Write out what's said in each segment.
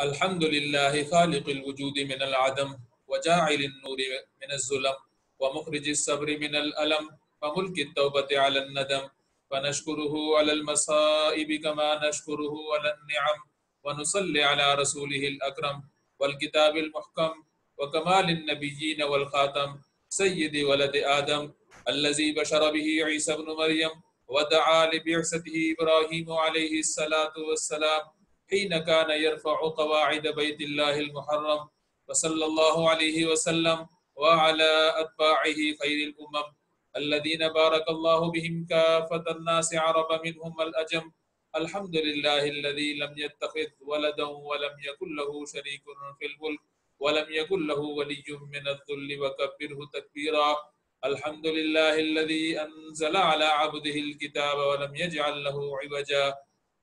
الحمد لله خالق الوجود من العدم وجاعل النور من الظلم ومخرج الصبر من الألم وملك التوبة على الندم فنشكره على المصائب كما نشكره على النعم ونصلي على رسوله الأكرم والكتاب المحكم وكمال النبيين والخاتم سيد ولد آدم الذي بشر به عيسى بن مريم ودعا لبعثته إبراهيم عليه الصلاة والسلام حين كان يرفع قواعد بيت الله المحرم وصلى الله عليه وسلم وعلى أتباعه خير الأمم الذين بارك الله بهم كافة الناس عرب منهم الأجم الحمد لله الذي لم يتخذ ولدا ولم يكن له شريك في الملك ولم يكن له ولي من الذل وكبره تكبيرا الحمد لله الذي أنزل على عبده الكتاب ولم يجعل له عوجا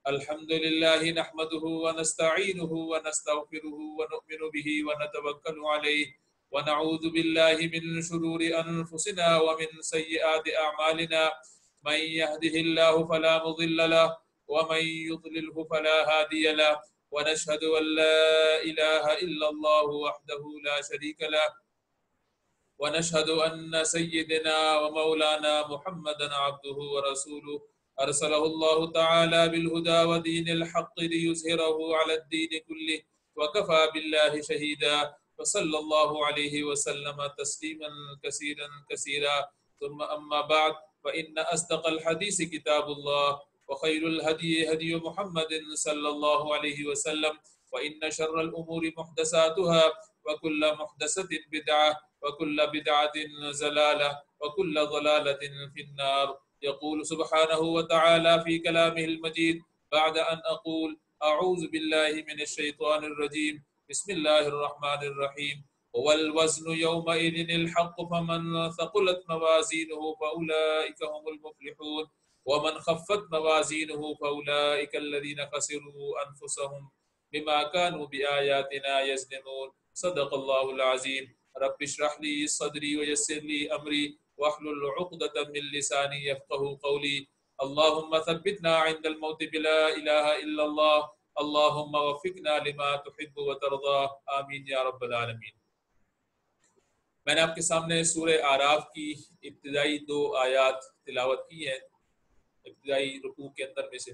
الحمد لله نحمده ونستعينه ونستغفره ونؤمن به ونتوكل عليه ونعوذ بالله من شرور أنفسنا ومن سيئات أعمالنا من يهده الله فلا مضل له ومن يضلله فلا هادي له ونشهد أن لا إله إلا الله وحده لا شريك له ونشهد أن سيدنا ومولانا محمدا عبده ورسوله أرسله الله تعالى بالهدى ودين الحق ليظهره على الدين كله وكفى بالله شهيدا وصلى الله عليه وسلم تسليما كثيرا كثيرا ثم أما بعد فإن أصدق الحديث كتاب الله وخير الهدي هدي محمد صلى الله عليه وسلم وإن شر الأمور محدثاتها وكل محدثة بدعة وكل بدعة ضلالة وكل ضلالة في النار يقول سبحانه وتعالى في كلامه المجيد بعد أن أقول أعوذ بالله من الشيطان الرجيم بسم الله الرحمن الرحيم والوزن يومئذ الحق فمن ثقلت موازينه فأولئك هم المفلحون ومن خفت موازينه فأولئك الذين خسروا أنفسهم بما كانوا بآياتنا يظلمون صدق الله العظيم رب اشرح لي صدري ويسر لي أمري واحلل عقدة من لساني يفقه قولي اللهم ثبتنا عند الموت بلا إله إلا الله اللهم وفقنا لما تحب وترضى آمین یا رب العالمین۔ میں نے آپ کے سامنے سورہ اعراف کی ابتدائی 2 آیات تلاوت کی ہیں ابتدائی رکوع کے اندر میں سے۔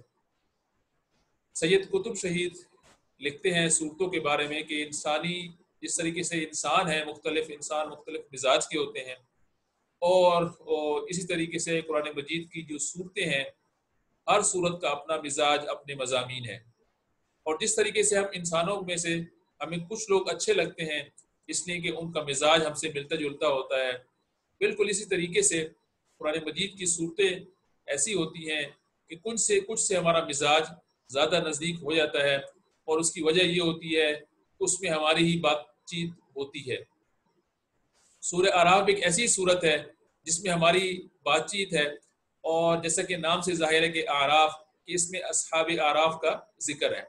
سید قطب شہید لکھتے ہیں صورتوں کے بارے میں کہ انسانی جس طریقے سے انسان ہے مختلف مزاج کے ہوتے ہیں اور اسی طریقے سے قرآن مجید کی جو صورتیں ہیں ہر صورت کا اپنا مزاج اپنے مضامین ہے، اور جس طریقے سے ہم انسانوں میں سے ہمیں کچھ لوگ اچھے لگتے ہیں اس لیے کہ ان کا مزاج ہم سے ملتا جلتا ہوتا ہے، بالکل اسی طریقے سے قرآن مجید کی صورتیں ایسی ہوتی ہیں کہ کچھ سے ہمارا مزاج زیادہ نزدیک ہو جاتا ہے، اور اس کی وجہ یہ ہوتی ہے اس میں ہماری ہی بات چیت ہوتی ہے۔ سورہ اعراف ایک ایسی صورت ہے جس میں ہماری بات چیت ہے، اور جیسا کہ نام سے ظاہر ہے کہ اعراف کہ اس میں اصحاب اعراف کا ذکر ہے،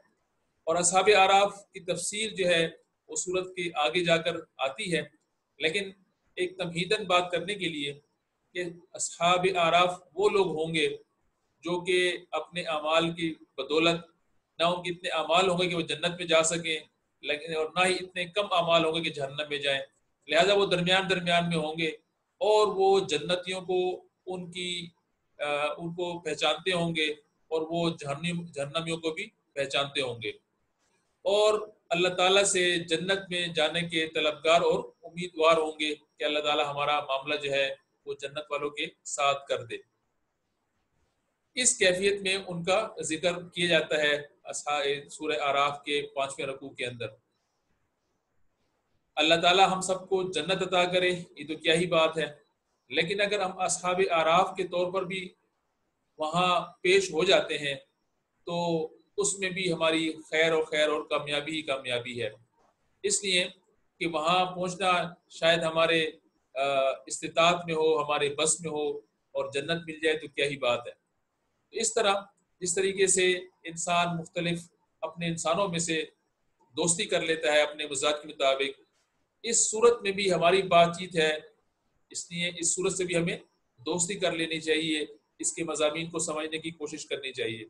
اور اصحاب اعراف کی تفصیل جو ہے وہ صورت کے آگے جا کر آتی ہے، لیکن ایک تمہیداً بات کرنے کے لیے کہ اصحاب اعراف وہ لوگ ہوں گے جو کہ اپنے اعمال کی بدولت نہ ان کے اتنے اعمال ہوں گے کہ وہ جنت میں جا سکیں، لیکن اور نہ ہی اتنے کم اعمال ہوں گے کہ جہنم میں جائیں، لہذا وہ درمیان میں ہوں گے، اور وہ جنتیوں کو ان کو پہچانتے ہوں گے، اور وہ جہنمیوں کو بھی پہچانتے ہوں گے، اور اللہ تعالیٰ سے جنت میں جانے کے طلبگار اور امیدوار ہوں گے کہ اللہ تعالیٰ ہمارا معاملہ جو ہے وہ جنت والوں کے ساتھ کر دے۔ اس کیفیت میں ان کا ذکر کیا جاتا ہے سورہ اعراف کے 5ویں رکوع کے اندر۔ اللہ تعالیٰ ہم سب کو جنت عطا کرے یہ تو کیا ہی بات ہے، لیکن اگر ہم اصحاب اعراف کے طور پر بھی وہاں پیش ہو جاتے ہیں تو اس میں بھی ہماری خیر اور کامیابی ہی کامیابی ہے، اس لیے کہ وہاں پہنچنا شاید ہمارے استطاعت میں ہو، ہمارے بس میں ہو، اور جنت مل جائے تو کیا ہی بات ہے۔ اس طرح جس طریقے سے انسان مختلف اپنے انسانوں میں سے دوستی کر لیتا ہے اپنے مزاج کے مطابق، اس صورت میں بھی ہماری بات چیت ہے، اس لیے اس صورت سے بھی ہمیں دوستی کر لینی چاہیے، اس کے مضامین کو سمجھنے کی کوشش کرنی چاہیے۔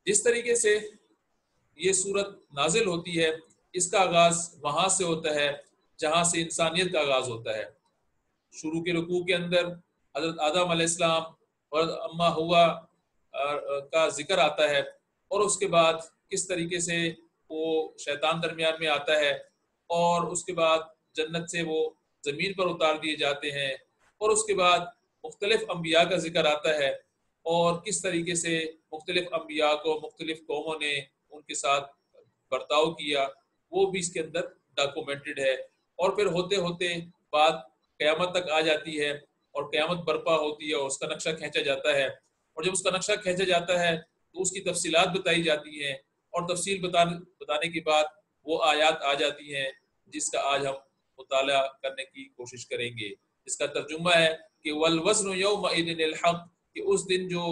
جس طریقے سے یہ صورت نازل ہوتی ہے اس کا آغاز وہاں سے ہوتا ہے جہاں سے انسانیت کا آغاز ہوتا ہے۔ شروع کے رکوع کے اندر حضرت آدم علیہ السلام اور اما ہوا کا ذکر آتا ہے، اور اس کے بعد کس طریقے سے وہ شیطان درمیان میں آتا ہے، اور اس کے بعد جنت سے وہ زمین پر اتار دیے جاتے ہیں، اور اس کے بعد مختلف انبیاء کا ذکر آتا ہے، اور کس طریقے سے مختلف انبیاء کو مختلف قوموں نے ان کے ساتھ برتاؤ کیا، وہ بھی اس کے اندر ڈاکومنٹڈ ہے۔ اور پھر ہوتے ہوتے بات قیامت تک آ جاتی ہے، اور قیامت برپا ہوتی ہے اور اس کا نقشہ کھینچا جاتا ہے، اور جب اس کا نقشہ کھینچا جاتا ہے تو اس کی تفصیلات بتائی جاتی ہیں، اور تفصیل بتانے کے بعد وہ آیات آ جاتی ہیں جس کا آج ہم مطالعہ کرنے کی کوشش کریں گے۔ اس کا ترجمہ ہے کہ والوزن یومئذ الحق، کہ اس دن جو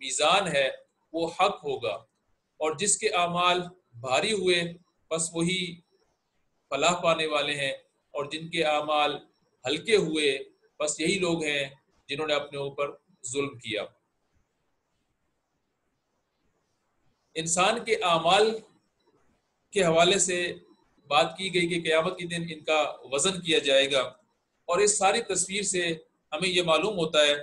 میزان ہے وہ حق ہوگا، اور جس کے اعمال بھاری ہوئے بس وہی فلاح پانے والے ہیں، اور جن کے اعمال ہلکے ہوئے بس یہی لوگ ہیں جنہوں نے اپنے اوپر ظلم کیا۔ انسان کے اعمال کے حوالے سے بات کی گئی کہ قیامت کے دن ان کا وزن کیا جائے گا، اور اس ساری تصویر سے ہمیں یہ معلوم ہوتا ہے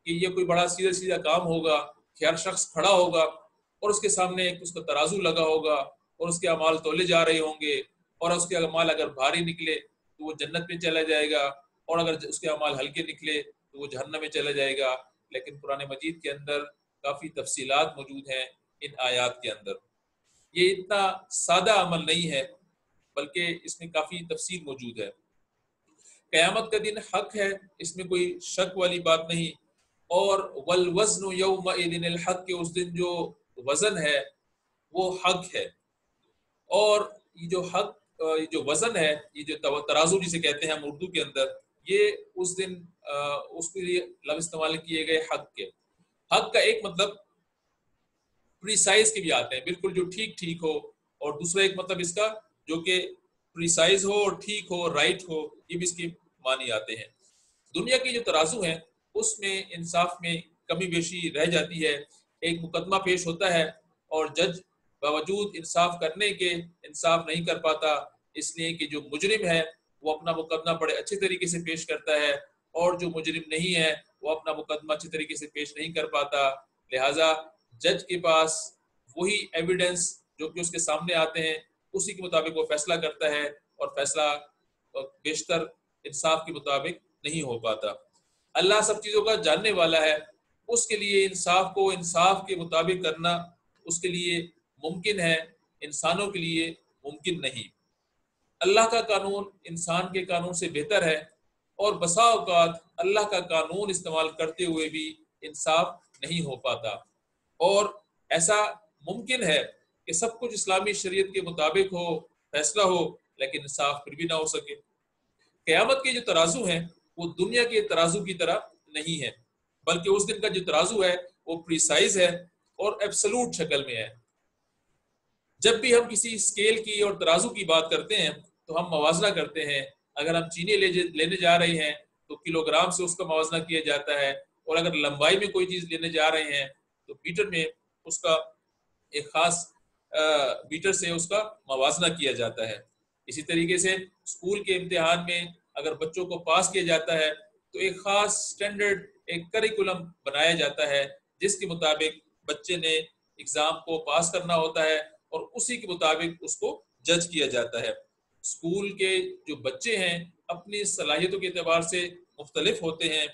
کہ یہ کوئی بڑا سیدھا سیدھا کام ہوگا کہ ہر شخص کھڑا ہوگا اور اس کے سامنے اس کا ترازو لگا ہوگا، اور اس کے اعمال تولے جا رہے ہوں گے، اور اس کے اعمال اگر بھاری نکلے تو وہ جنت میں چلا جائے گا، اور اگر اس کے اعمال ہلکے نکلے تو وہ جہنم میں چلا جائے گا۔ لیکن قرآن مجید کے اندر کافی تفصیلات موجود ہیں ان آیات کے اندر۔ یہ اتنا سادہ عمل نہیں ہے بلکہ اس میں کافی تفصیل موجود ہے۔ قیامت کا دن حق ہے، اس میں کوئی شک والی بات نہیں، اور والوزن یومئذ الحق، کہ اس دن جو وزن ہے وہ حق ہے، اور یہ جو حق یہ جو وزن ہے، یہ جو ترازو جسے کہتے ہیں ہم اردو کے اندر، یہ اس دن اس کے لیے لفظ استعمال کیے گئے حق کے۔ حق کا ایک مطلب پریسائز کے بھی آتے ہیں، بالکل جو ٹھیک ٹھیک ہو، اور دوسرا ایک مطلب اس کا جو کہ پریسائز ہو اور ٹھیک ہو، رائٹ ہو، یہ بھی اس کے معنی آتے ہیں۔ دنیا کی جو ترازو ہیں اس میں انصاف میں کمی بیشی رہ جاتی ہے، ایک مقدمہ پیش ہوتا ہے اور جج باوجود انصاف کرنے کے انصاف نہیں کر پاتا، اس لیے کہ جو مجرم ہے وہ اپنا مقدمہ بڑے اچھے طریقے سے پیش کرتا ہے، اور جو مجرم نہیں ہے وہ اپنا مقدمہ اچھے طریقے سے پیش نہیں کر پاتا، لہٰذا جج کے پاس وہی ایویڈنس جو کہ اس کے سامنے آتے ہیں اسی کے مطابق وہ فیصلہ کرتا ہے، اور فیصلہ بیشتر انصاف کے مطابق نہیں ہو پاتا۔ اللہ سب چیزوں کا جاننے والا ہے، اس کے لیے انصاف کو انصاف کے مطابق کرنا اس کے لیے ممکن ہے، انسانوں کے لیے ممکن نہیں۔ اللہ کا قانون انسان کے قانون سے بہتر ہے، اور بسا اوقات اللہ کا قانون استعمال کرتے ہوئے بھی انصاف نہیں ہو پاتا، اور ایسا ممکن ہے کہ سب کچھ اسلامی شریعت کے مطابق ہو، فیصلہ ہو، لیکن انصاف پھر بھی نہ ہو سکے۔ قیامت کے جو ترازو ہیں وہ دنیا کے ترازو کی طرح نہیں ہے، بلکہ اس دن کا جو ترازو ہے وہ پریسائز ہے اور ایبسلوٹ شکل میں ہے۔ جب بھی ہم کسی اسکیل کی اور ترازو کی بات کرتے ہیں تو ہم موازنہ کرتے ہیں، اگر ہم چینی لینے جا رہے ہیں تو کلو گرام سے اس کا موازنہ کیا جاتا ہے، اور اگر لمبائی میں کوئی چیز لینے جا رہے ہیں تو میٹر میں اس کا ایک خاص میٹر سے اس کا موازنہ کیا جاتا ہے۔ اسی طریقے سے اسکول کے امتحان میں اگر بچوں کو پاس کیا جاتا ہے تو ایک خاص سٹینڈرڈ ایک کریکولم بنایا جاتا ہے جس کے مطابق بچے نے ایگزام کو پاس کرنا ہوتا ہے، اور اسی کے مطابق اس کو جج کیا جاتا ہے۔ اسکول کے جو بچے ہیں اپنی صلاحیتوں کے اعتبار سے مختلف ہوتے ہیں،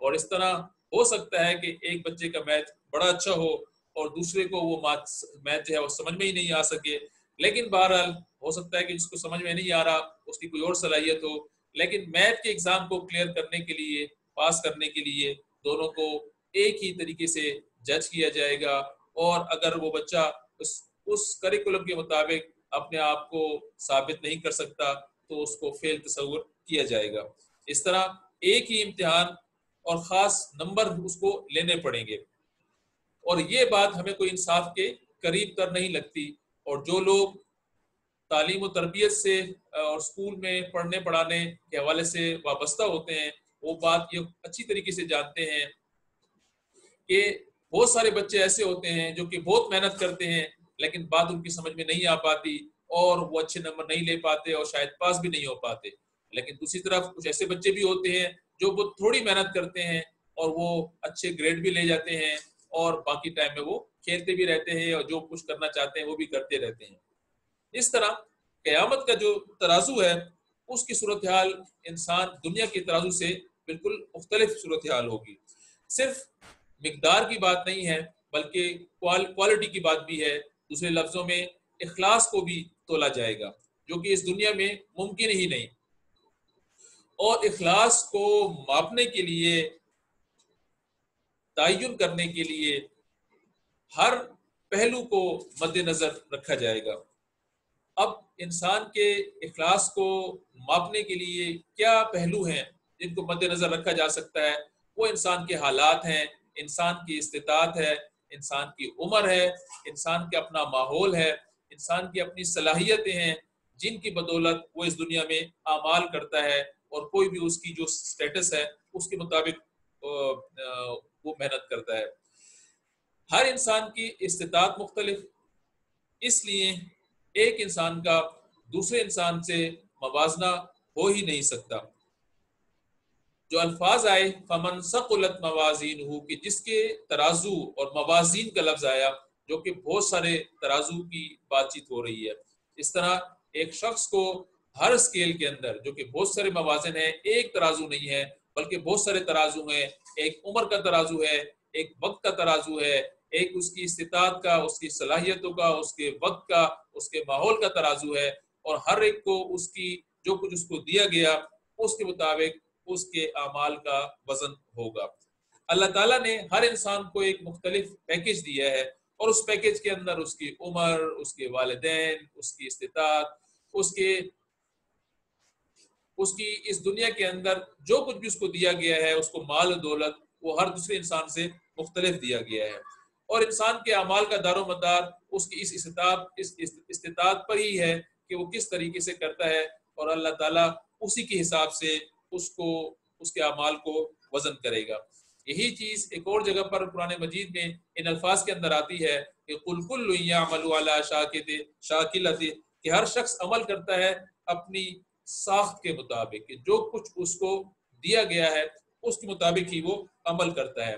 اور اس طرح ہو سکتا ہے کہ ایک بچے کا میتھ بڑا اچھا ہو اور دوسرے کو وہ میتھ جو ہے وہ سمجھ میں ہی نہیں آ سکے، لیکن بہرحال ہو سکتا ہے کہ جس کو سمجھ میں نہیں آ رہا اس کی کوئی اور صلاحیت ہو، لیکن میتھ کے ایگزام کو کلیئر کرنے کے لیے، پاس کرنے کے لیے دونوں کو ایک ہی طریقے سے جج کیا جائے گا، اور اگر وہ بچہ اس کریکولم کے مطابق اپنے آپ کو ثابت نہیں کر سکتا تو اس کو فیل تصور کیا جائے گا۔ اس طرح ایک ہی امتحان اور خاص نمبر اس کو لینے پڑیں گے، اور یہ بات ہمیں کوئی انصاف کے قریب تر نہیں لگتی، اور جو لوگ تعلیم و تربیت سے اور اسکول میں پڑھنے پڑھانے کے حوالے سے وابستہ ہوتے ہیں وہ بات یہ اچھی طریقے سے جانتے ہیں کہ بہت سارے بچے ایسے ہوتے ہیں جو کہ بہت محنت کرتے ہیں لیکن بات ان کی سمجھ میں نہیں آ پاتی اور وہ اچھے نمبر نہیں لے پاتے اور شاید پاس بھی نہیں ہو پاتے. لیکن دوسری طرف کچھ ایسے بچے بھی ہوتے ہیں جو وہ تھوڑی محنت کرتے ہیں اور وہ اچھے گریڈ بھی لے جاتے ہیں اور باقی ٹائم میں وہ کھیلتے بھی رہتے ہیں اور جو کچھ کرنا چاہتے ہیں وہ بھی کرتے رہتے ہیں. اس طرح قیامت کا جو ترازو ہے اس کی صورتحال انسان دنیا کے ترازو سے بالکل مختلف صورتحال ہوگی. صرف مقدار کی بات نہیں ہے بلکہ کوالٹی کی بات بھی ہے. دوسرے لفظوں میں اخلاص کو بھی تولا جائے گا جو کہ اس دنیا میں ممکن ہی نہیں. اور اخلاص کو ماپنے کے لیے، تعین کرنے کے لیے ہر پہلو کو مد نظر رکھا جائے گا. اب انسان کے اخلاص کو ماپنے کے لیے کیا پہلو ہیں جن کو مد نظر رکھا جا سکتا ہے؟ وہ انسان کے حالات ہیں، انسان کی استطاعت ہے، انسان کی عمر ہے، انسان کے اپنا ماحول ہے، انسان کی اپنی صلاحیتیں ہیں جن کی بدولت وہ اس دنیا میں اعمال کرتا ہے اور کوئی بھی اس کی جو سٹیٹس ہے اس کے مطابق وہ محنت کرتا ہے. ہر انسان کی استطاعت مختلف، اس لیے ایک انسان کا دوسرے انسان سے موازنہ ہو ہی نہیں سکتا. جو الفاظ آئے فمن ثقلت موازینہ کہ جس کے ترازو اور موازین کا لفظ آیا جو کہ بہت سارے ترازو کی بات چیت ہو رہی ہے. اس طرح ایک شخص کو ہر اسکیل کے اندر جو کہ بہت سارے موازن ہیں، ایک ترازو نہیں ہے بلکہ بہت سارے ترازو ہیں. ایک عمر کا ترازو ہے، ایک وقت کا ترازو ہے، ایک اس کی استطاعت کا، اس کی صلاحیتوں کا، اس کے وقت کا، اس کے ماحول کا ترازو ہے. اور ہر ایک کو اس کی جو کچھ اس کو دیا گیا اس کے مطابق اس کے اعمال کا وزن ہوگا. اللہ تعالیٰ نے ہر انسان کو ایک مختلف پیکج دیا ہے اور اس پیکج کے اندر اس کی عمر، اس کے والدین، اس کی استطاعت، اس کی اس دنیا کے اندر جو کچھ بھی اس کو دیا گیا ہے، اس کو مال و دولت، وہ ہر دوسرے انسان سے مختلف دیا گیا ہے. اور انسان کے اعمال کا دار و مدار اس کی اس استطاعت پر ہی ہے کہ وہ کس طریقے سے کرتا ہے اور اللہ تعالیٰ اسی کے حساب سے اس کے اعمال کو وزن کرے گا. یہی چیز ایک اور جگہ پر قرآن مجید میں ان الفاظ کے اندر آتی ہے کہ قل کل یعمل علی شاکلتہ کہ ہر شخص عمل کرتا ہے اپنی ساخت کے مطابق، کہ جو کچھ اس کو دیا گیا ہے اس کے مطابق ہی وہ عمل کرتا ہے.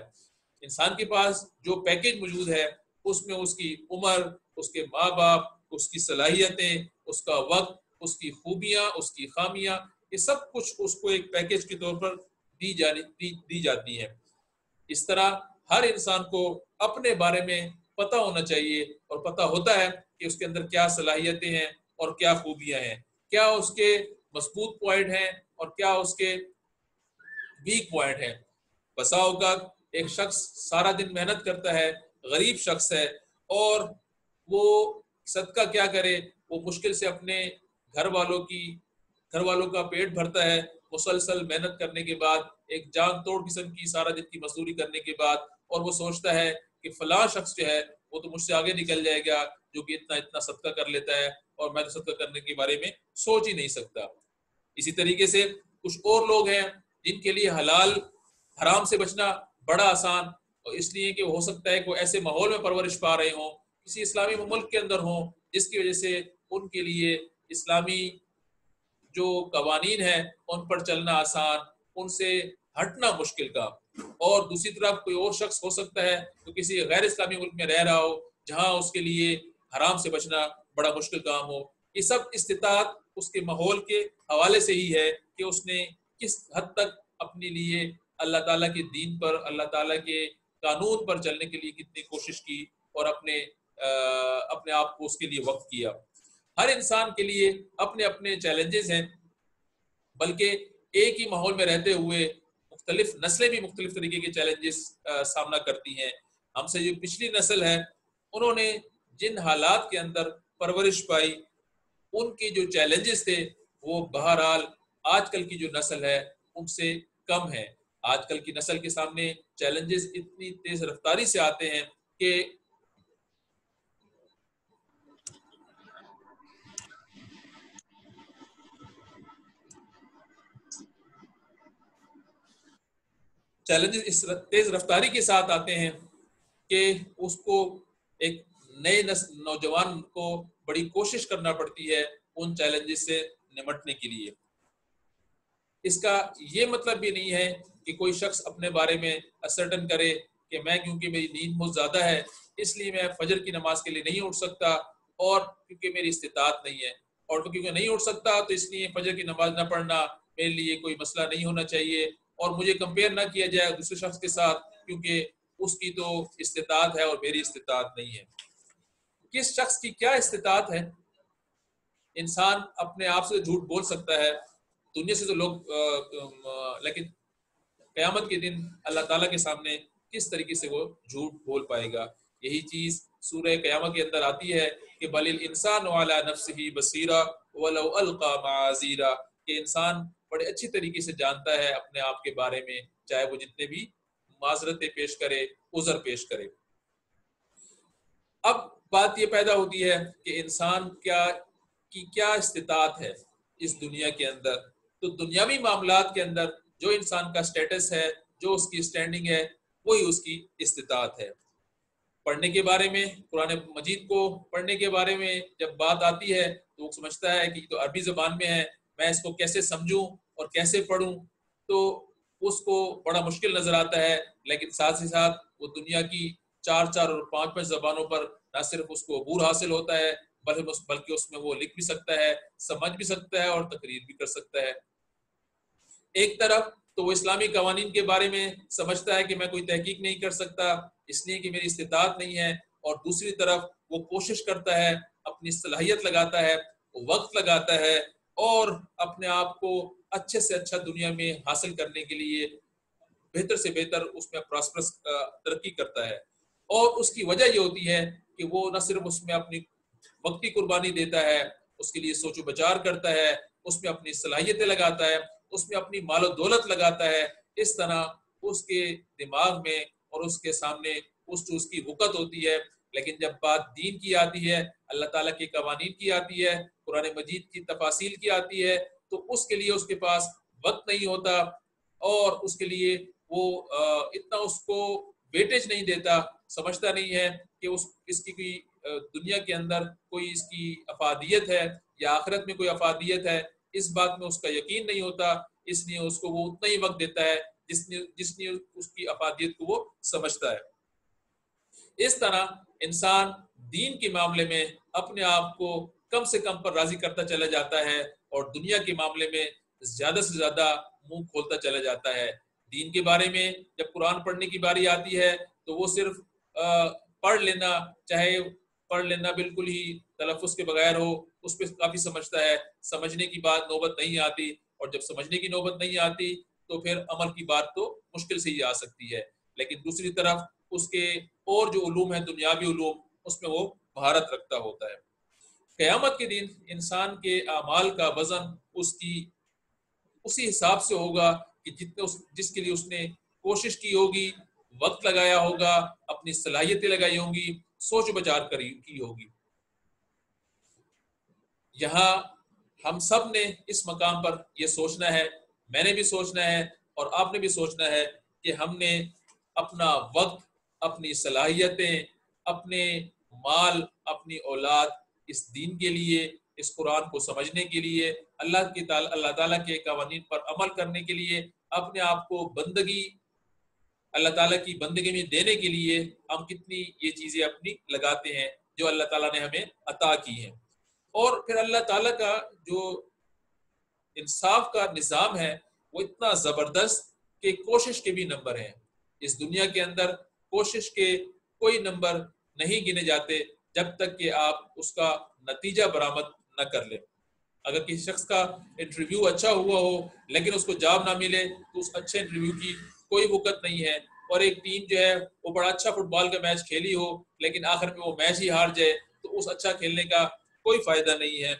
انسان کے پاس جو پیکج موجود ہے اس میں اس کی عمر، اس کے ماں باپ، اس کی صلاحیتیں، اس کا وقت، اس کی خوبیاں، اس کی خامیاں، یہ سب کچھ اس کو ایک پیکج کے طور پر دی جاتی ہے. اس طرح ہر انسان کو اپنے بارے میں پتہ ہونا چاہیے اور پتہ ہوتا ہے کہ اس کے اندر کیا صلاحیتیں ہیں اور کیا خوبیاں ہیں، کیا اس کے مضبوط پوائنٹ ہیں اور کیا اس کے ویک پوائنٹ ہیں. بسا اوقات ایک شخص سارا دن محنت کرتا ہے، غریب شخص ہے، اور وہ صدقہ کیا کرے، وہ مشکل سے اپنے گھر والوں کا پیٹ بھرتا ہے مسلسل محنت کرنے کے بعد، ایک جان توڑ قسم کی سارا دن کی مزدوری کرنے کے بعد، اور وہ سوچتا ہے کہ فلاں شخص جو ہے وہ تو مجھ سے آگے نکل جائے گا جو کہ اتنا صدقہ کر لیتا ہے اور میں تو صدقہ کرنے کے بارے میں سوچ ہی نہیں سکتا. اسی طریقے سے کچھ اور لوگ ہیں جن کے لیے حلال حرام سے بچنا بڑا آسان، اور اس لیے کہ ہو سکتا ہے کہ وہ ایسے ماحول میں پرورش پا رہے ہوں، کسی اسلامی ملک کے اندر ہوں، جس کی وجہ سے ان کے لیے اسلامی جو قوانین ہیں ان پر چلنا آسان، ان سے ہٹنا مشکل کا. اور دوسری طرف کوئی اور شخص ہو سکتا ہے تو کسی غیر اسلامی ملک میں رہ رہا ہو جہاں اس کے لیے حرام سے بچنا بڑا مشکل کام ہو. یہ سب استطاعت اس کے ماحول کے حوالے سے ہی ہے کہ اس نے کس حد تک اپنے لیے اللہ تعالیٰ کے دین پر، اللہ تعالیٰ کے قانون پر چلنے کے لیے کتنی کوشش کی اور اپنے آپ کو اس کے لیے وقف کیا. ہر انسان کے لیے اپنے اپنے چیلنجز ہیں، بلکہ ایک ہی ماحول میں رہتے ہوئے مختلف نسلیں بھی مختلف طریقے کے چیلنجز سامنا کرتی ہیں. ہم سے جو پچھلی نسل ہے انہوں نے جن حالات کے اندر پرورش پائی، ان کے جو چیلنجز تھے وہ بہرحال آج کل کی جو نسل ہے ان سے کم ہے. آج کل کی نسل کے سامنے چیلنجز اتنی تیز رفتاری سے آتے ہیں کہ چیلنجز اس تیز رفتاری کے ساتھ آتے ہیں کہ اس کو ایک نئے نوجوان کو بڑی کوشش کرنا پڑتی ہے ان چیلنجز سے نمٹنے کے لیے۔ اس کا یہ مطلب بھی نہیں ہے کہ کوئی شخص اپنے بارے میں اسرٹن کرے کہ میں کیونکہ میری نیند بہت زیادہ ہے اس لیے میں فجر کی نماز کے لیے نہیں اٹھ سکتا، اور کیونکہ میری استطاعت نہیں ہے، اور کیونکہ نہیں اٹھ سکتا تو اس لیے فجر کی نماز نہ پڑھنا میرے لیے کوئی مسئلہ نہیں ہونا چاہیے، اور مجھے کمپیئر نہ کیا جائے دوسرے شخص کے ساتھ کیونکہ اس کی تو استطاعت ہے اور میری استطاعت نہیں ہے۔ کس شخص کی کیا استطاعت ہے؟ انسان اپنے آپ سے جھوٹ بول سکتا ہے دنیا سے تو لوگ لیکن قیامت کے دن اللہ تعالیٰ کے سامنے کس طریقے سے وہ جھوٹ بول پائے گا؟ یہی چیز سورہ قیامت کے اندر آتی ہے کہ بل الانسان علی نفسہ بصیرہ ولو القی معاذیرہ، کہ انسان بڑے اچھی طریقے سے جانتا ہے اپنے آپ کے بارے میں، چاہے وہ جتنے بھی معذرتیں پیش کرے، عذر پیش کرے۔ اب بات یہ پیدا ہوتی ہے کہ انسان کی کیا استطاعت ہے اس دنیا کے اندر؟ تو دنیاوی معاملات کے اندر جو انسان کا سٹیٹس ہے، جو اس کی سٹینڈنگ ہے، وہی اس کی استطاعت ہے۔ پڑھنے کے بارے میں، قرآن مجید کو پڑھنے کے بارے میں جب بات آتی ہے تو وہ سمجھتا ہے کہ تو عربی زبان میں ہے، میں اس کو کیسے سمجھوں اور کیسے پڑھوں، تو اس کو بڑا مشکل نظر آتا ہے، لیکن ساتھ ہی ساتھ وہ دنیا کی 4 اور 5 زبانوں پر نہ صرف اس کو عبور حاصل ہوتا ہے بلکہ اس میں وہ لکھ بھی سکتا ہے، سمجھ بھی سکتا ہے اور تقریر بھی کر سکتا ہے۔ ایک طرف تو وہ اسلامی قوانین کے بارے میں سمجھتا ہے کہ میں کوئی تحقیق نہیں کر سکتا اس لیے کہ میری استطاعت نہیں ہے، اور دوسری طرف وہ کوشش کرتا ہے، اپنی صلاحیت لگاتا ہے، وقت لگاتا ہے، اور اپنے آپ کو اچھے سے اچھا دنیا میں حاصل کرنے کے لیے بہتر سے بہتر اس میں پراسپرس ترقی کرتا ہے۔ اور اس کی وجہ یہ ہوتی ہے کہ وہ نہ صرف اس میں اپنی وقتی قربانی دیتا ہے، اس کے لیے سوچ و بچار کرتا ہے، اس میں اپنی صلاحیتیں لگاتا ہے، اس میں اپنی مال و دولت لگاتا ہے۔ اس طرح اس کے دماغ میں اور اس کے سامنے اس کی وقت ہوتی ہے۔ لیکن جب بات دین کی آتی ہے، اللہ تعالیٰ کے قوانین کی آتی ہے، قرآن مجید کی تفاصیل کی آتی ہے، تو اس کے لیے اس کے پاس وقت نہیں ہوتا، اور اس کے لیے وہ اتنا اس کو ویٹیج نہیں دیتا، سمجھتا نہیں ہے کہ اس کی کوئی دنیا کے اندر کوئی اس کی افادیت ہے یا آخرت میں کوئی افادیت ہے، اس بات میں اس کا یقین نہیں ہوتا، اس لیے اس کو وہ اتنا ہی وقت دیتا ہے جس نے اس کی افادیت کو وہ سمجھتا ہے۔ اس طرح انسان دین کے معاملے میں اپنے آپ کو کم سے کم پر راضی کرتا چلا جاتا ہے، اور دنیا کے معاملے میں زیادہ سے زیادہ منہ کھولتا چلا جاتا ہے۔ دین کے بارے میں جب قرآن پڑھنے کی باری آتی ہے تو وہ صرف پڑھ لینا، چاہے پڑھ لینا بالکل ہی تلفظ کے بغیر ہو، اس پہ کافی سمجھتا ہے، سمجھنے کی بات نوبت نہیں آتی، اور جب سمجھنے کی نوبت نہیں آتی تو پھر عمل کی بات تو مشکل سے ہی آ سکتی ہے۔ لیکن دوسری طرف اس کے اور جو علوم ہیں، دنیاوی علوم، اس میں وہ مہارت رکھتا ہوتا ہے۔ قیامت کے دن انسان کے اعمال کا وزن اسی حساب سے ہوگا کہ جس کے لیے اس نے کوشش کی ہوگی، وقت لگایا ہوگا، اپنی صلاحیتیں لگائی ہوں گی، سوچ بچار کی ہوگی۔ یہاں ہم سب نے اس مقام پر یہ سوچنا ہے، میں نے بھی سوچنا ہے اور آپ نے بھی سوچنا ہے کہ ہم نے اپنا وقت، اپنی صلاحیتیں، اپنے مال، اپنی اولاد اس دین کے لیے، اس قرآن کو سمجھنے کے لیے، اللہ تعالیٰ کے قوانین پر عمل کرنے کے لیے، اپنے آپ کو بندگی، اللہ تعالیٰ کی بندگی میں دینے کے لیے ہم کتنی یہ چیزیں اپنی لگاتے ہیں جو اللہ تعالیٰ نے ہمیں عطا کی ہیں۔ اور پھر اللہ تعالیٰ کا جو انصاف کا نظام ہے وہ اتنا زبردست کہ کوشش کے بھی نمبر ہیں۔ اس دنیا کے اندر کوشش کے کوئی نمبر نہیں گنے جاتے جب تک کہ آپ اس کا نتیجہ برآمد نہ کر لیں۔ اگر کسی شخص کا انٹرویو اچھا ہوا ہو لیکن اس کو جاب نہ ملے تو اس اچھے انٹرویو کی کوئی وقت نہیں ہے، اور ایک ٹیم جو ہے وہ بڑا اچھا فٹ بال کا میچ کھیلی ہو لیکن آخر میں وہ میچ ہی ہار جائے تو اس اچھا کھیلنے کا کوئی فائدہ نہیں ہے۔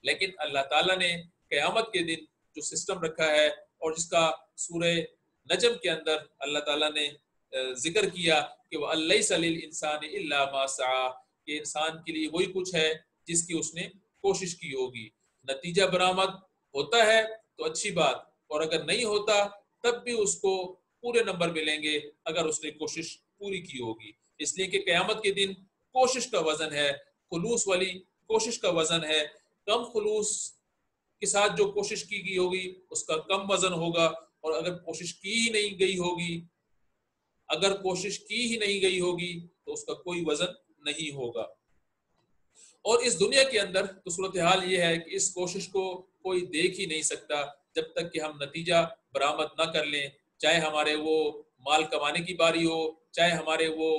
لیکن اللہ تعالیٰ نے قیامت کے دن جو سسٹم رکھا ہے، اور جس کا سورہ نجم کے اندر اللہ تعالیٰ نے ذکر کیا کہ وَأَلَّيْسَ لِلْإِنسَانِ إِلَّا مَا سَعَىٰ، کہ انسان کے لیے وہی کچھ ہے جس کی اس نے کوشش کی ہوگی۔ نتیجہ برآمد ہوتا ہے تو اچھی بات، اور اگر نہیں ہوتا تب بھی اس کو پورے نمبر ملیں گے اگر اس نے کوشش پوری کی ہوگی۔ اس لیے کہ قیامت کے دن کوشش کا وزن ہے، خلوص والی کوشش کا وزن ہے. کم خلوص کے ساتھ جو کوشش کی گئی ہوگی اس کا کم وزن ہوگا، اور اگر کوشش کی ہی نہیں گئی ہوگی، اگر کوشش کی ہی نہیں گئی ہوگی تو اس کا کوئی وزن نہیں ہوگا. اور اس دنیا کے اندر تو صورتحال یہ ہے کہ اس کوشش کو کوئی دیکھ ہی نہیں سکتا جب تک کہ ہم نتیجہ برآمد نہ کر لیں، چاہے ہمارے وہ مال کمانے کی باری ہو، چاہے ہمارے وہ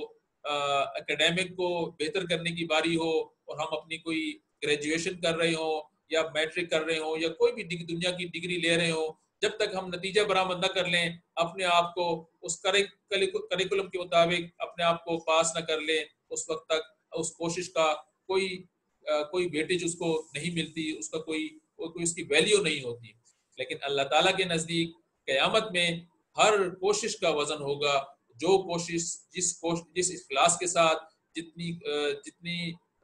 اکیڈیمک کو بہتر کرنے کی باری ہو، اور ہم اپنی کوئی گریجویشن کر رہے ہوں یا میٹرک کر رہے ہوں یا کوئی بھی دنیا کی ڈگری لے رہے ہوں، جب تک ہم نتیجہ برآمد نہ کر لیں، اپنے آپ کو اس کریکولم کے مطابق اپنے آپ کو پاس نہ کر لیں، اس وقت تک اس کوشش کا کوئی ویٹیج اس کو نہیں ملتی، اس کا کوئی اس کی ویلیو نہیں ہوتی. لیکن اللہ تعالیٰ کے نزدیک قیامت میں ہر کوشش کا وزن ہوگا. جو کوشش جس اخلاص کے ساتھ جتنی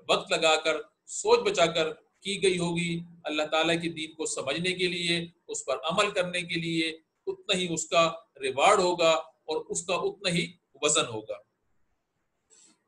وقت لگا کر سوچ بچا کر کی گئی ہوگی اللہ تعالیٰ کے دین کو سمجھنے کے لیے، اس پر عمل کرنے کے لیے، اتنا ہی اس کا ریوارڈ ہوگا اور اس کا اتنا ہی وزن ہوگا.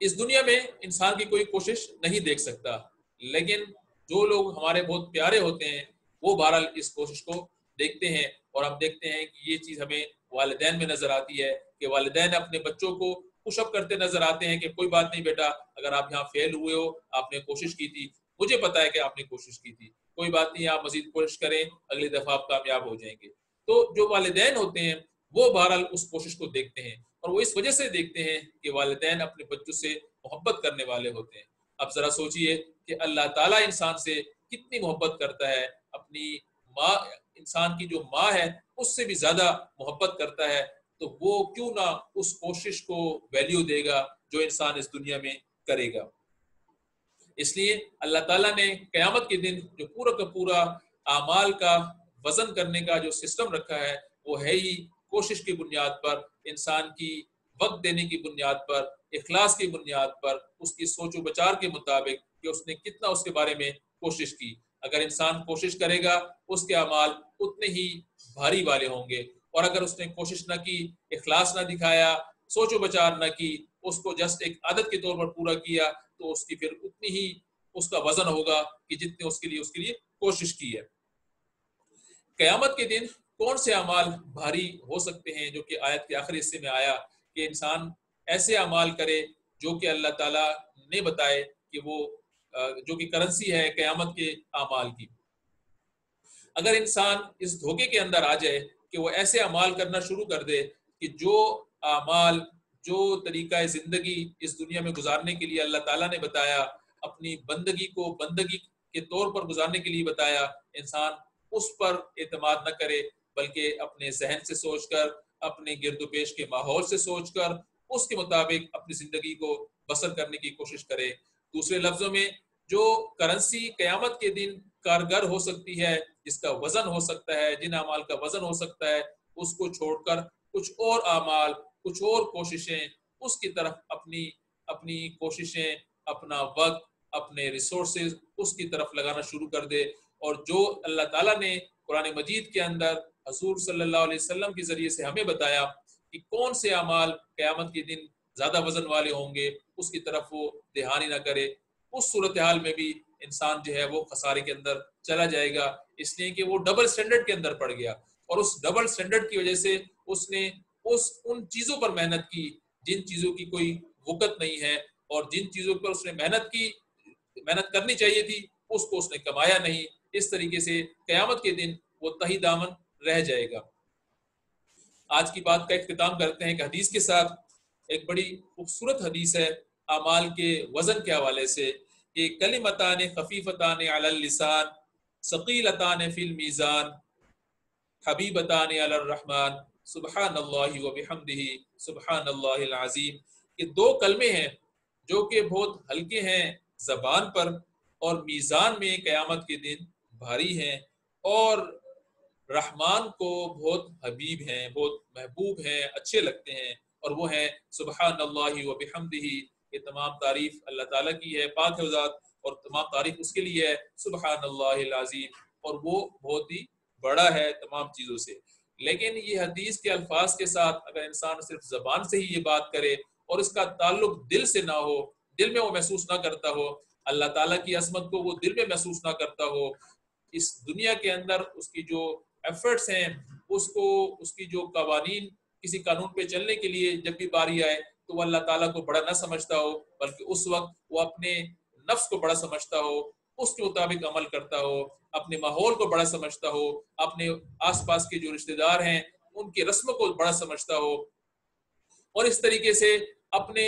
اس دنیا میں انسان کی کوئی کوشش نہیں دیکھ سکتا، لیکن جو لوگ ہمارے بہت پیارے ہوتے ہیں وہ بہرحال اس کوشش کو دیکھتے ہیں. اور ہم دیکھتے ہیں کہ یہ چیز ہمیں والدین میں نظر آتی ہے کہ والدین اپنے بچوں کو پش اپ کرتے نظر آتے ہیں کہ کوئی بات نہیں بیٹا، اگر آپ یہاں فیل ہوئے ہو، آپ نے کوشش کی تھی، مجھے پتا ہے کہ آپ نے کوشش کی تھی، کوئی بات نہیں، آپ مزید کوشش کریں، اگلی دفعہ آپ کامیاب ہو جائیں گے. تو جو والدین ہوتے ہیں وہ بہرحال اس کوشش کو دیکھتے ہیں، اور وہ اس وجہ سے دیکھتے ہیں کہ والدین اپنے بچوں سے محبت کرنے والے ہوتے ہیں. اب ذرا سوچئے کہ اللہ تعالیٰ انسان سے کتنی محبت کرتا ہے، اپنی ماں، انسان کی جو ماں ہے اس سے بھی زیادہ محبت کرتا ہے، تو وہ کیوں نہ اس کوشش کو ویلیو دے گا جو انسان اس دنیا میں کرے گا. اس لیے اللہ تعالیٰ نے قیامت کے دن جو پورا کا پورا اعمال کا وزن کرنے کا جو سسٹم رکھا ہے وہ ہے ہی کوشش کی بنیاد پر، انسان کی وقت دینے کی بنیاد پر، اخلاص کی بنیاد پر، اس کی سوچ و بچار کے مطابق کہ اس نے کتنا اس کے بارے میں کوشش کی. اگر انسان کوشش کرے گا اس کے اعمال اتنے ہی بھاری والے ہوں گے، اور اگر اس نے کوشش نہ کی، اخلاص نہ دکھایا، سوچ و بچار نہ کی، اس کو جسٹ ایک عادت کے طور پر پورا کیا، تو اس کی پھر اتنی ہی اس کا وزن ہوگا کہ جتنے اس کے لیے کوشش کی ہے. قیامت کے دن کون سے اعمال بھاری ہو سکتے ہیں؟ جو کہ آیت کے آخری حصے میں آیا کہ انسان ایسے اعمال کرے جو کہ اللہ تعالیٰ نے بتائے کہ وہ جو کہ کرنسی ہے قیامت کے اعمال کی. اگر انسان اس دھوکے کے اندر آ جائے کہ وہ ایسے اعمال کرنا شروع کر دے کہ جو اعمال، جو طریقہ زندگی اس دنیا میں گزارنے کے لیے اللہ تعالیٰ نے بتایا، اپنی بندگی کو بندگی کے طور پر گزارنے کے لیے بتایا، انسان اس پر اعتماد نہ کرے، بلکہ اپنے ذہن سے سوچ کر، اپنے گرد و پیش کے ماحول سے سوچ کر اس کے مطابق اپنی زندگی کو بسر کرنے کی کوشش کرے. دوسرے لفظوں میں جو کرنسی قیامت کے دن کارگر ہو سکتی ہے، جس کا وزن ہو سکتا ہے، جن اعمال کا وزن ہو سکتا ہے، اس کو چھوڑ کر کچھ اور اعمال، کچھ اور کوششیں، اس کی طرف اپنی کوششیں، اپنا وقت، اپنے ریسورسز اس کی طرف لگانا شروع کر دے. اور جو اللہ تعالیٰ نے قرآن مجید کے اندر حضور صلی اللہ علیہ وسلم کے ذریعے سے ہمیں بتایا کہ کون سے اعمال قیامت کے دن زیادہ وزن والے ہوں گے، اس کی طرف وہ دھیان ہی نہ کرے، اس صورتحال میں بھی انسان جو ہے وہ خسارے کے اندر چلا جائے گا، اس لیے کہ وہ ڈبل سٹینڈرڈ کے اندر پڑ گیا. اور اس ڈبل سٹینڈرڈ کی وجہ سے اس نے ان چیزوں پر محنت کی جن چیزوں کی کوئی وقت نہیں ہے، اور جن چیزوں پر اس نے محنت کرنی چاہیے تھی اس کو اس نے کمایا نہیں. اس طریقے سے قیامت کے دن وہ تہی دامن رہ جائے گا. آج کی بات کا اختتام کرتے ہیں ایک حدیث کے ساتھ. ایک بڑی خوبصورت حدیث ہے اعمال کے وزن کے حوالے سے کہ کلمتان خفیفتان علی اللسان ثقیلتان فی المیزان حبیبتان علی الرحمن سبحان اللہ وبحمدہ سبحان اللہ العظیم. یہ دو کلمے ہیں جو کہ بہت ہلکے ہیں زبان پر اور میزان میں قیامت کے دن بھاری ہیں، اور رحمان کو بہت حبیب ہیں، بہت محبوب ہیں، اچھے لگتے ہیں، اور وہ ہیں سبحان اللہ وبحمدہ. یہ تمام تعریف اللہ تعالیٰ کی ہے، پاک ہے ذات، اور تمام تعریف اس کے لیے ہے سبحان اللہ العظیم، اور وہ بہت ہی بڑا ہے تمام چیزوں سے. لیکن یہ حدیث کے الفاظ کے ساتھ اگر انسان صرف زبان سے ہی یہ بات کرے اور اس کا تعلق دل سے نہ ہو، دل میں وہ محسوس نہ کرتا ہو، اللہ تعالیٰ کی عظمت کو وہ دل میں محسوس نہ کرتا ہو، اس دنیا کے اندر اس کی جو ایفرٹس ہیں، اس کی جو قوانین، کسی قانون پہ چلنے کے لیے جب بھی باری آئے تو وہ اللہ تعالیٰ کو بڑا نہ سمجھتا ہو، بلکہ اس وقت وہ اپنے نفس کو بڑا سمجھتا ہو، اس کے مطابق عمل کرتا ہو، اپنے ماحول کو بڑا سمجھتا ہو، اپنے آس پاس کے جو رشتہ دار ہیں ان کی رسموں کو بڑا سمجھتا ہو، اور اس طریقے سے اپنے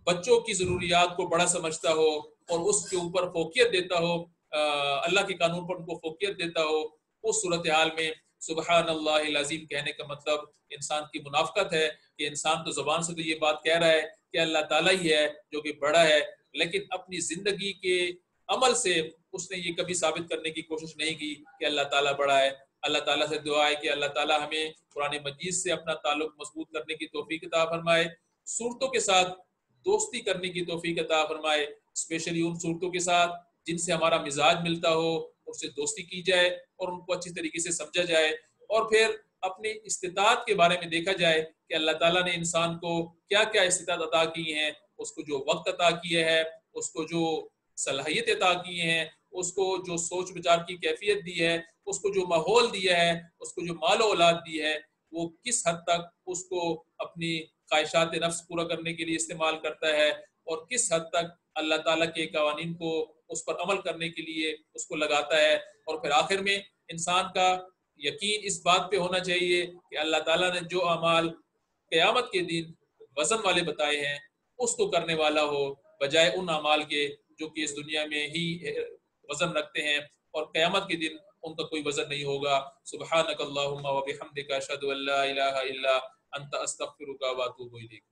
بچوں کی ضروریات کو بڑا سمجھتا ہو اور اس کے اوپر فوقیت دیتا ہو، اللہ کے قانون پر ان کو فوقیت دیتا ہو، اس صورتحال میں سبحان اللہ العظیم کہنے کا مطلب انسان کی منافقت ہے کہ انسان تو زبان سے تو یہ بات کہہ رہا ہے کہ اللہ تعالیٰ ہی ہے جو کہ بڑا ہے، لیکن اپنی زندگی کے عمل سے اس نے یہ کبھی ثابت کرنے کی کوشش نہیں کی کہ اللہ تعالیٰ بڑا ہے۔ اللہ تعالیٰ سے دعا ہے کہ اللہ تعالیٰ ہمیں قرآن مجید سے اپنا تعلق مضبوط کرنے کی توفیق عطا فرمائے، صورتوں کے ساتھ دوستی کرنے کی توفیق عطا فرمائے، اسپیشلی ان صورتوں کے ساتھ جن سے ہمارا مزاج ملتا ہو، اس سے دوستی کی جائے اور ان کو اچھی طریقے سے سمجھا جائے، اور پھر اپنی استطاعت کے بارے میں دیکھا جائے کہ اللہ تعالیٰ نے انسان کو کیا کیا استطاعت عطا کی ہیں، اس کو جو وقت عطا کیا ہے، اس کو جو صلاحیت عطا کی ہیں، اس کو جو سوچ بچار کی کیفیت دی ہے، اس کو جو ماحول دیا ہے، اس کو جو مال و اولاد دی ہے، وہ کس حد تک اس کو اپنی خواہشات نفس پورا کرنے کے لیے استعمال کرتا ہے اور کس حد تک اللہ تعالیٰ کے قوانین کو اس پر عمل کرنے کے لیے اس کو لگاتا ہے۔ اور پھر آخر میں انسان کا یقین اس بات پہ ہونا چاہیے کہ اللہ تعالیٰ نے جو اعمال قیامت کے دن وزن والے بتائے ہیں اس کو کرنے والا ہو، بجائے ان اعمال کے جو کہ اس دنیا میں ہی وزن رکھتے ہیں اور قیامت کے دن ان کا کوئی وزن نہیں ہوگا۔ سبحانک اللہم و بحمدک اشہد ان لا الہ الا انت استغفرک و اتوب الیک۔